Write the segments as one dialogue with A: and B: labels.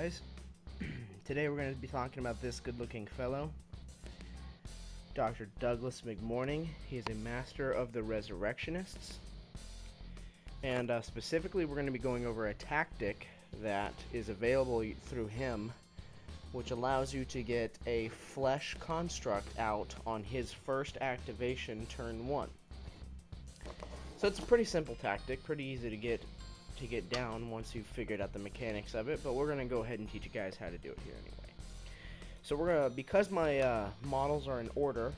A: guys. Today we're going to be talking about this good-looking fellow, Dr. Douglas McMourning. He is a master of the Resurrectionists, and specifically we're going to be going over a tactic that is available through him, which allows you to get a flesh construct out on his first activation turn 1. So it's a pretty simple tactic, pretty easy to get down once you've figured out the mechanics of it, but we're going to go ahead and teach you guys how to do it here anyway. So we're going to, because my models are in order,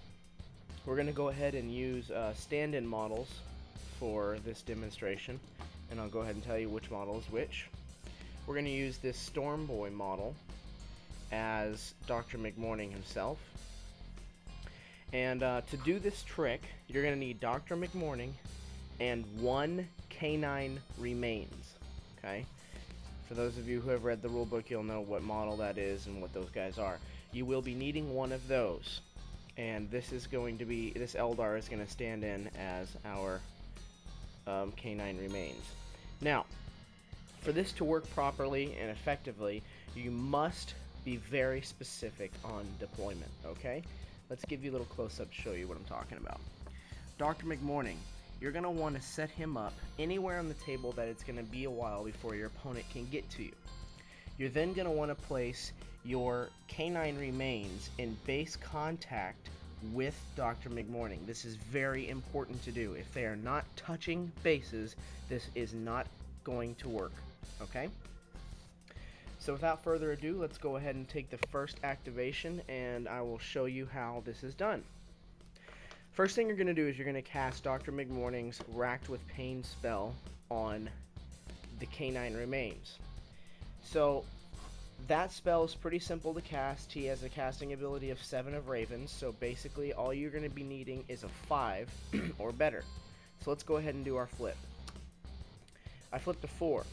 A: we're going to go ahead and use stand-in models for this demonstration, and I'll go ahead and tell you which model is which. We're going to use this Storm Boy model as Dr. McMourning himself, and to do this trick, you're going to need Dr. McMourning and 1 canine remains. Okay, for those of you who have read the rulebook, you'll know what model that is and what those guys are. You will be needing one of those, and this is going to be, this Eldar is going to stand in as our canine remains. Now, for this to work properly and effectively, you must be very specific on deployment. Okay, let's give you a little close-up to show you what I'm talking about. Dr. McMourning, you're going to want to set him up anywhere on the table that it's going to be a while before your opponent can get to you. You're then going to want to place your canine remains in base contact with Dr. McMourning. This is very important to do. If they are not touching bases, this is not going to work. Okay? So without further ado, let's go ahead and take the first activation, and I will show you how this is done. First thing you're going to do is you're going to cast Dr. McMourning's Racked with Pain spell on the canine remains. So that spell is pretty simple to cast. He has a casting ability of 7 of Ravens, so basically all you're going to be needing is a 5 or better. So let's go ahead and do our flip. I flipped a 4.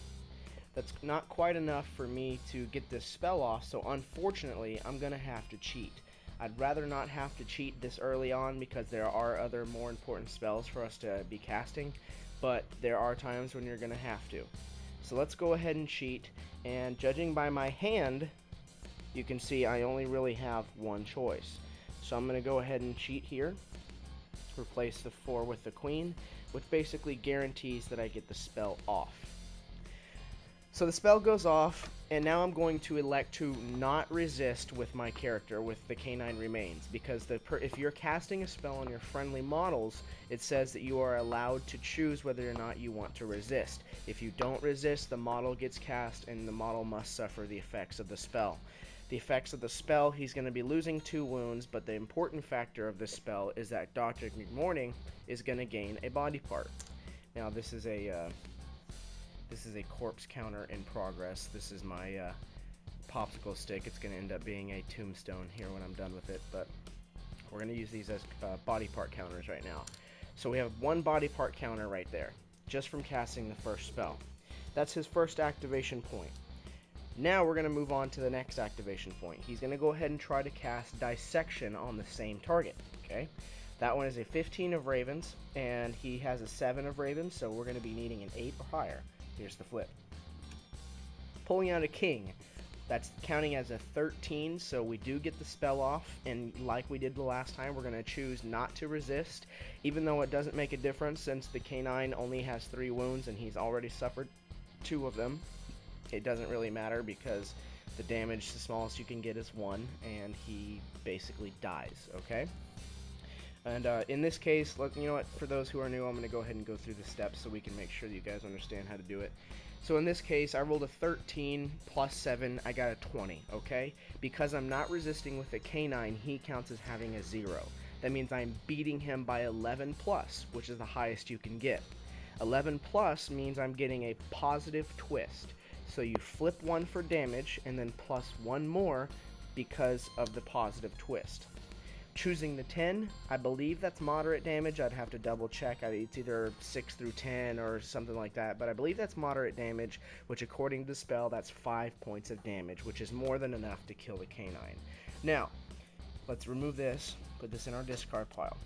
A: That's not quite enough for me to get this spell off, so unfortunately I'm going to have to cheat. I'd rather not have to cheat this early on because there are other more important spells for us to be casting, but there are times when you're going to have to. So let's go ahead and cheat, and judging by my hand, you can see I only really have one choice. So I'm going to go ahead and cheat here, replace the 4 with the Queen, which basically guarantees that I get the spell off. So the spell goes off, and now I'm going to elect to not resist with my character with the canine remains, because if you're casting a spell on your friendly models, it says that you are allowed to choose whether or not you want to resist. If you don't resist, the model gets cast and the model must suffer the effects of the spell. The effects of the spell, he's going to be losing 2 wounds, but the important factor of this spell is that Dr. McMourning is going to gain a body part. Now this is a corpse counter in progress. This is my popsicle stick. It's going to end up being a tombstone here when I'm done with it, but we're going to use these as body part counters right now. So we have 1 body part counter right there, just from casting the first spell. That's his first activation point. Now we're going to move on to the next activation point. He's going to go ahead and try to cast Dissection on the same target. Okay, that one is a 15 of Ravens, and he has a 7 of Ravens, so we're going to be needing an 8 or higher. Here's the flip. Pulling out a King. That's counting as a 13, so we do get the spell off, and like we did the last time, we're going to choose not to resist, even though it doesn't make a difference since the canine only has 3 wounds and he's already suffered 2 of them. It doesn't really matter because the damage, the smallest you can get is 1, and he basically dies, okay? And in this case, you know what, for those who are new, I'm going to go ahead and go through the steps so we can make sure that you guys understand how to do it. So in this case, I rolled a 13 plus 7, I got a 20, okay? Because I'm not resisting with a canine, he counts as having a 0. That means I'm beating him by 11 plus, which is the highest you can get. 11 plus means I'm getting a positive twist. So you flip 1 for damage, and then plus 1 more because of the positive twist. Choosing the 10, I believe that's moderate damage. I'd have to double check. It's either 6 through 10 or something like that, but I believe that's moderate damage, which according to the spell, that's 5 points of damage, which is more than enough to kill the canine. Now, let's remove this, put this in our discard pile.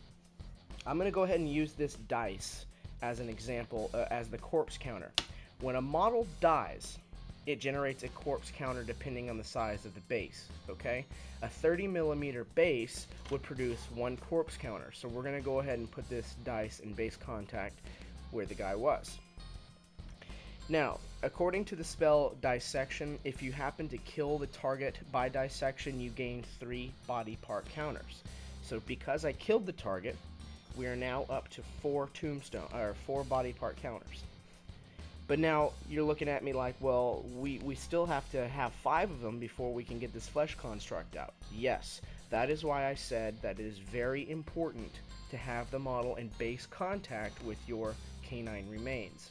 A: I'm going to go ahead and use this dice as an example, as the corpse counter. When a model dies, it generates a corpse counter depending on the size of the base, okay? A 30mm base would produce 1 corpse counter, so we're going to go ahead and put this dice in base contact where the guy was. Now, according to the spell Dissection, if you happen to kill the target by dissection, you gain 3 body part counters. So because I killed the target, we are now up to 4 body part counters. But now you're looking at me like, well, we still have to have 5 of them before we can get this flesh construct out. Yes, that is why I said that it is very important to have the model in base contact with your canine remains.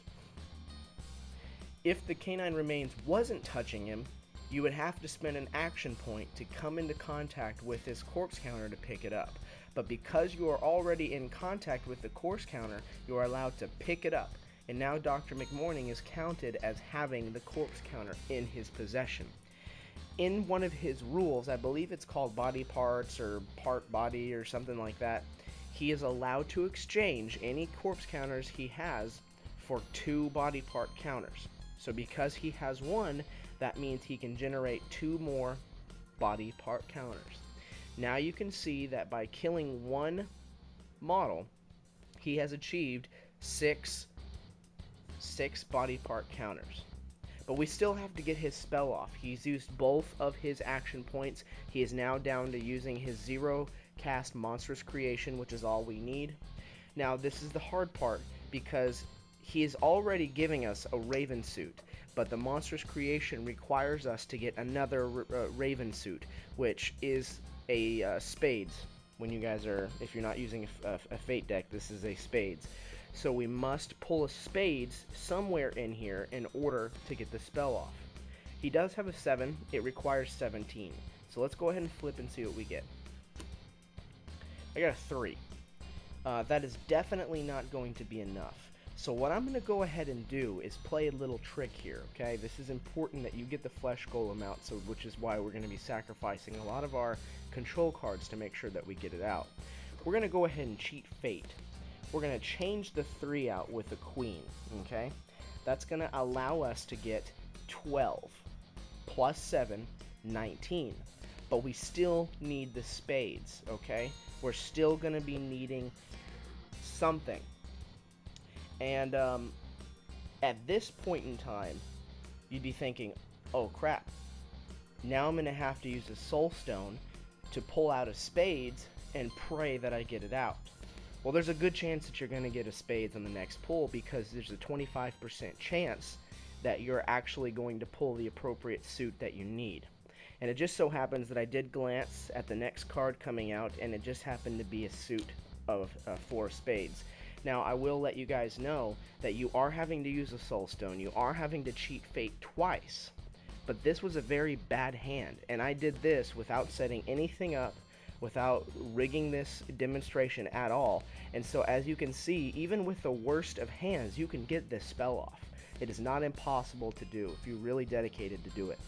A: If the canine remains wasn't touching him, you would have to spend an action point to come into contact with this corpse counter to pick it up. But because you are already in contact with the corpse counter, you are allowed to pick it up. And now Dr. McMourning is counted as having the corpse counter in his possession. In one of his rules, I believe it's called body parts or part body or something like that, he is allowed to exchange any corpse counters he has for 2 body part counters. So because he has 1, that means he can generate 2 more body part counters. Now you can see that by killing 1 model, he has achieved 6 body part counters. But we still have to get his spell off. He's used both of his action points. He is now down to using his 0 cast Monstrous Creation, which is all we need. Now this is the hard part because he is already giving us a Raven suit, but the Monstrous Creation requires us to get another Raven suit, which is a Spades. When you guys are, if you're not using a Fate deck, this is a Spades. So we must pull a Spades somewhere in here in order to get the spell off. He does have a 7, it requires 17. So let's go ahead and flip and see what we get. I got a 3. That is definitely not going to be enough. So what I'm going to go ahead and do is play a little trick here, okay? This is important that you get the Flesh Golem out, so which is why we're going to be sacrificing a lot of our control cards to make sure that we get it out. We're going to go ahead and cheat Fate. We're going to change the 3 out with the Queen, okay? That's going to allow us to get 12 plus 7, 19. But we still need the Spades, okay? We're still going to be needing something. And at this point in time, you'd be thinking, oh crap, now I'm going to have to use a Soul Stone to pull out a Spades and pray that I get it out. Well, there's a good chance that you're going to get a Spades on the next pull because there's a 25% chance that you're actually going to pull the appropriate suit that you need. And it just so happens that I did glance at the next card coming out, and it just happened to be a suit of 4 Spades. Now, I will let you guys know that you are having to use a Soul Stone. You are having to cheat Fate twice. But this was a very bad hand, and I did this without setting anything up, without rigging this demonstration at all. And so as you can see, even with the worst of hands, you can get this spell off. It is not impossible to do if you're really dedicated to do it.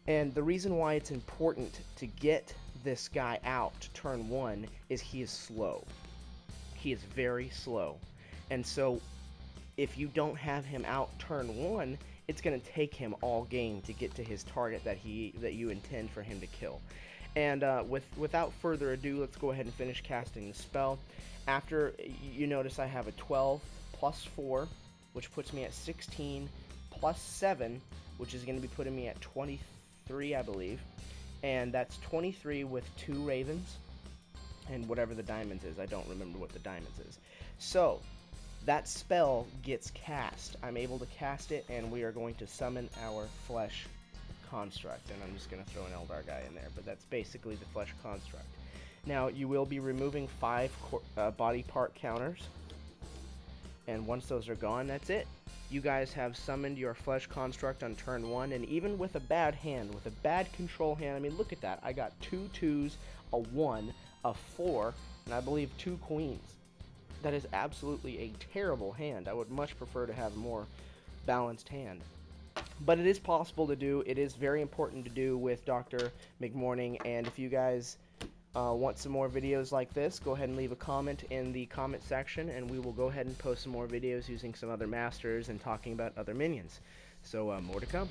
A: And the reason why it's important to get this guy out turn 1 is he is slow. He is very slow. And so if you don't have him out turn 1, it's going to take him all game to get to his target that you intend for him to kill. And without further ado, let's go ahead and finish casting the spell. After you notice I have a 12 plus 4, which puts me at 16, plus 7, which is going to be putting me at 23, I believe. And that's 23 with 2 ravens, and whatever the diamonds is. I don't remember what the diamonds is. So, that spell gets cast. I'm able to cast it, and we are going to summon our Flesh Construct, and I'm just going to throw an Eldar guy in there, but that's basically the Flesh Construct. Now, you will be removing 5 body part counters, and once those are gone, that's it. You guys have summoned your Flesh Construct on turn 1, and even with a bad hand, with a bad control hand, I mean, look at that. I got 2 2s, a 1, a 4, and I believe 2 queens. That is absolutely a terrible hand. I would much prefer to have a more balanced hand. But it is possible to do. It is very important to do with Dr. McMourning, and if you guys want some more videos like this, go ahead and leave a comment in the comment section, and we will go ahead and post some more videos using some other masters and talking about other minions. So more to come.